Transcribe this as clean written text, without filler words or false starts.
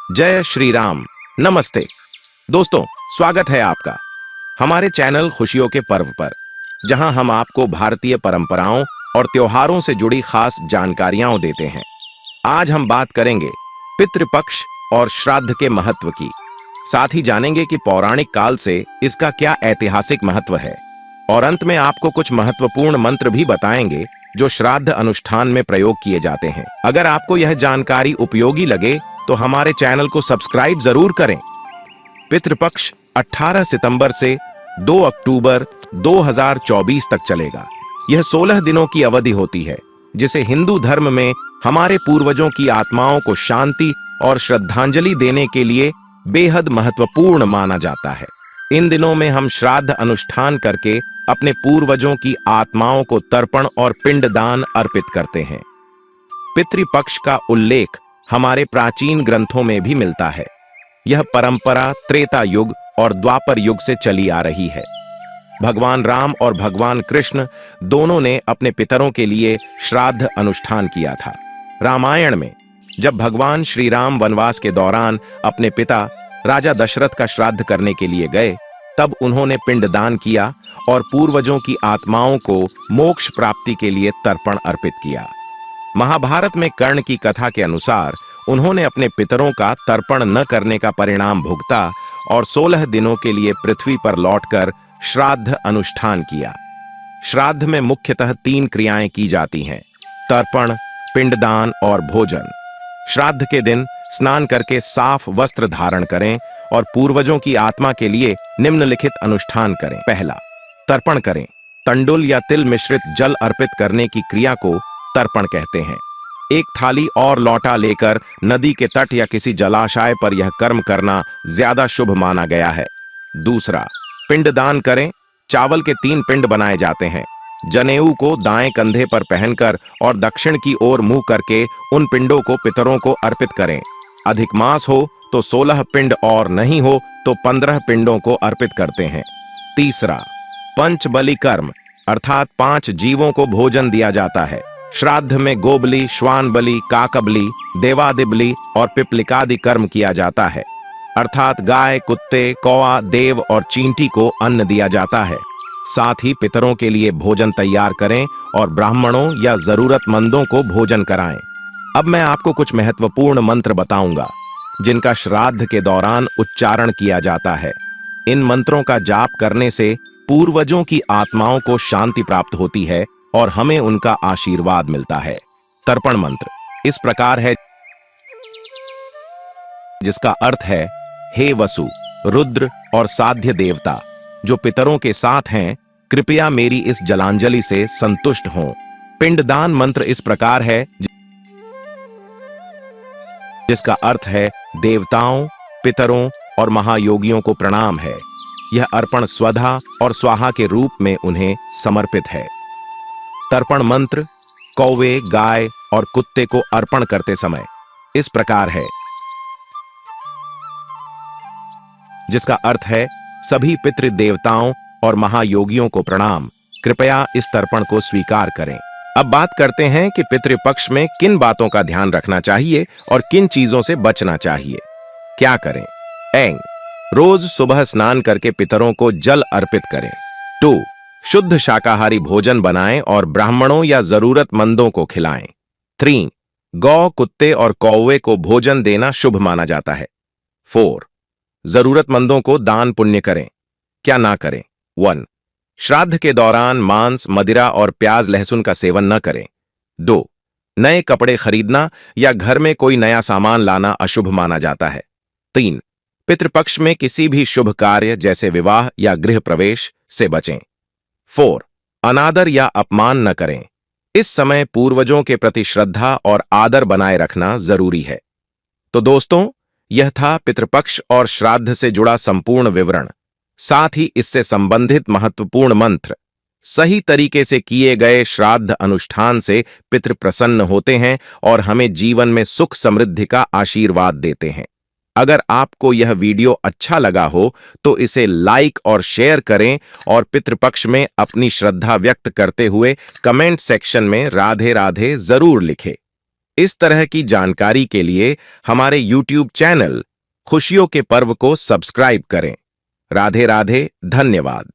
जय श्री राम। नमस्ते दोस्तों, स्वागत है आपका हमारे चैनल खुशियों के पर्व पर, जहां हम आपको भारतीय परंपराओं और त्योहारों से जुड़ी खास जानकारियां देते हैं। आज हम बात करेंगे पितृपक्ष और श्राद्ध के महत्व की। साथ ही जानेंगे कि पौराणिक काल से इसका क्या ऐतिहासिक महत्व है, और अंत में आपको कुछ महत्वपूर्ण मंत्र भी बताएंगे जो श्राद्ध अनुष्ठान में प्रयोग किए जाते हैं। अगर आपको यह जानकारी उपयोगी लगे तो हमारे चैनल को सब्सक्राइब जरूर करें। पितृपक्ष 18 सितंबर से 2 अक्टूबर 2024 तक चलेगा। यह 16 दिनों की अवधि होती है, जिसे हिंदू धर्म में हमारे पूर्वजों की आत्माओं को शांति और श्रद्धांजलि देने के लिए बेहद महत्वपूर्ण माना जाता है। इन दिनों में हम श्राद्ध अनुष्ठान करके अपने पूर्वजों की आत्माओं को तर्पण और पिंडदान अर्पित करते हैं। पितृपक्ष का उल्लेख हमारे प्राचीन ग्रंथों में भी मिलता है। यह परंपरा त्रेता युग और द्वापर युग से चली आ रही है। भगवान राम और भगवान कृष्ण दोनों ने अपने पितरों के लिए श्राद्ध अनुष्ठान किया था। रामायण में जब भगवान श्री राम वनवास के दौरान अपने पिता राजा दशरथ का श्राद्ध करने के लिए गए, तब उन्होंने पिंडदान किया और पूर्वजों की आत्माओं को मोक्ष प्राप्ति के लिए तर्पण अर्पित किया। महाभारत में कर्ण की कथा के अनुसार उन्होंने अपने पितरों का तर्पण न करने का परिणाम भुगता और 16 दिनों के लिए पृथ्वी पर लौटकर श्राद्ध अनुष्ठान किया। श्राद्ध में मुख्यतः 3 क्रियाएं की जाती हैं: तर्पण, पिंडदान और भोजन। श्राद्ध के दिन स्नान करके साफ वस्त्र धारण करें और पूर्वजों की आत्मा के लिए निम्नलिखित अनुष्ठान करें। पहला, तर्पण करें। तंडुल या तिल मिश्रित जल अर्पित करने की क्रिया को तर्पण कहते हैं। एक थाली और लौटा लेकर नदी के तट या किसी जलाशय पर यह कर्म करना ज्यादा शुभ माना गया है। दूसरा, पिंडदान करें। चावल के 3 पिंड बनाए जाते हैं। जनेऊ को दाएं कंधे पर पहनकर और दक्षिण की ओर मुंह करके उन पिंडों को पितरों को अर्पित करें। अधिक मास हो तो 16 पिंड और नहीं हो तो 15 पिंडों को अर्पित करते हैं। तीसरा, पंचबलि कर्म, अर्थात 5 जीवों को भोजन दिया जाता है। श्राद्ध में गोबली, श्वान बलि, काकबली, देवादिबली और पिपलिकादि कर्म किया जाता है, अर्थात गाय, कुत्ते, कौआ, देव और चींटी को अन्न दिया जाता है। साथ ही पितरों के लिए भोजन तैयार करें और ब्राह्मणों या जरूरतमंदों को भोजन कराएं। अब मैं आपको कुछ महत्वपूर्ण मंत्र बताऊंगा जिनका श्राद्ध के दौरान उच्चारण किया जाता है। इन मंत्रों का जाप करने से पूर्वजों की आत्माओं को शांति प्राप्त होती है और हमें उनका आशीर्वाद मिलता है। तर्पण मंत्र इस प्रकार है, जिसका अर्थ है, हे वसु, रुद्र और साध्य देवता जो पितरों के साथ हैं, कृपया मेरी इस जलांजलि से संतुष्ट हों। पिंडदान मंत्र इस प्रकार है, जिसका अर्थ है, देवताओं, पितरों और महायोगियों को प्रणाम है। यह अर्पण स्वधा और स्वाहा के रूप में उन्हें समर्पित है। तर्पण मंत्र कौवे, गाय और कुत्ते को अर्पण करते समय इस प्रकार है, जिसका अर्थ है, सभी पितृ देवताओं और महायोगियों को प्रणाम, कृपया इस तर्पण को स्वीकार करें। अब बात करते हैं कि पितृपक्ष में किन बातों का ध्यान रखना चाहिए और किन चीजों से बचना चाहिए। क्या करें? एंग, रोज सुबह स्नान करके पितरों को जल अर्पित करें। 2, शुद्ध शाकाहारी भोजन बनाएं और ब्राह्मणों या जरूरतमंदों को खिलाएं। 3, गौ, कुत्ते और कौवे को भोजन देना शुभ माना जाता है। 4, जरूरतमंदों को दान पुण्य करें। क्या ना करें? 1, श्राद्ध के दौरान मांस, मदिरा और प्याज लहसुन का सेवन न करें। 2, नए कपड़े खरीदना या घर में कोई नया सामान लाना अशुभ माना जाता है। 3, पितृपक्ष में किसी भी शुभ कार्य जैसे विवाह या गृह प्रवेश से बचें। 4, अनादर या अपमान न करें। इस समय पूर्वजों के प्रति श्रद्धा और आदर बनाए रखना जरूरी है। तो दोस्तों, यह था पितृपक्ष और श्राद्ध से जुड़ा संपूर्ण विवरण, साथ ही इससे संबंधित महत्वपूर्ण मंत्र। सही तरीके से किए गए श्राद्ध अनुष्ठान से पितृ प्रसन्न होते हैं और हमें जीवन में सुख समृद्धि का आशीर्वाद देते हैं। अगर आपको यह वीडियो अच्छा लगा हो तो इसे लाइक और शेयर करें और पितृपक्ष में अपनी श्रद्धा व्यक्त करते हुए कमेंट सेक्शन में राधे राधे जरूर लिखें। इस तरह की जानकारी के लिए हमारे YouTube चैनल खुशियों के पर्व को सब्सक्राइब करें। राधे राधे, धन्यवाद।